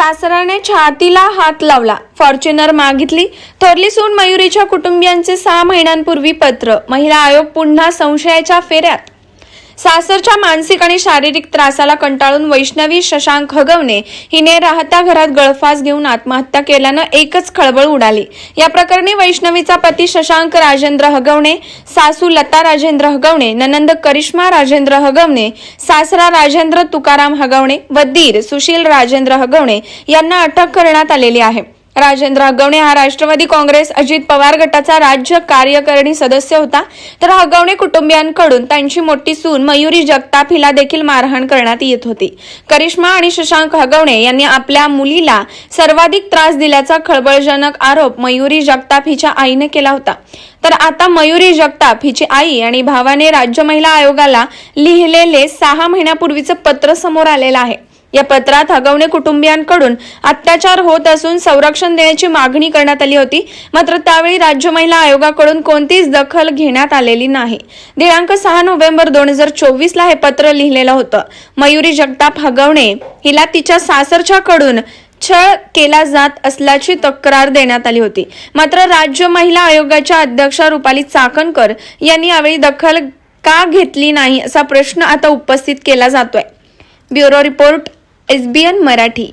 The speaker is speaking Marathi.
सासराने छातीला हात लावला, फॉर्च्युनर मागितली, थोरली सून मयुरीच्या कुटुंबियांचे 6 महिन्यांपूर्वी पत्र, महिला आयोग पुन्हा संशयाच्या फेऱ्यात। सासरच्या मानसिक आणि शारीरिक त्रासाला कंटाळून वैष्णवी शशांक हगवणे हिने राहत्या घरात गळफास घेऊन आत्महत्या केल्यानं एकच खळबळ उडाली। या प्रकरणी वैष्णवीचा पती शशांक राजेंद्र हगवणे, सासू लता राजेंद्र हगवणे, ननंद करिश्मा राजेंद्र हगवणे, सासरा राजेंद्र तुकाराम हगवणे व दीर सुशील राजेंद्र हगवणे यांना अटक करण्यात आलेली आहे। राजेंद्र हगवणे हा राष्ट्रवादी काँग्रेस अजित पवार गटाचा राज्य कार्यकारिणी सदस्य होता, तर हगवणे कुटुंबियांकडून त्यांची मोठी सून मयुरी जगताप हिला देखील मारहाण करण्यात येत होती। करिश्मा आणि शशांक हगवणे यांनी आपल्या मुलीला सर्वाधिक त्रास दिल्याचा खळबळजनक आरोप मयुरी जगताप हिच्या आईने केला होता। तर आता मयुरी जगताप हिची आई आणि भावाने राज्य महिला आयोगाला लिहिलेले 6 महिन्यापूर्वीचे पत्र समोर आलेले आहे। या पत्रात हगवणे कुटुंबियांकडून अत्याचार होत असून संरक्षण देण्याची मागणी करण्यात आली होती, मात्र त्यावेळी राज्य महिला आयोगाकडून कोणतीच दखल घेण्यात आलेली नाही। दिनांक 6 नोव्हेंबर 2024 ला हे पत्र लिहिलेलं होतं। मयुरी जगताप हगवणे हिला तिच्या सासरच्याकडून छळ केला जात असल्याची तक्रार देण्यात आली होती, मात्र राज्य महिला आयोगाच्या अध्यक्षा रुपाली चाकणकर यांनी यावेळी दखल का घेतली नाही असा प्रश्न आता उपस्थित केला जातोय। Bureau report, SBN Marathi.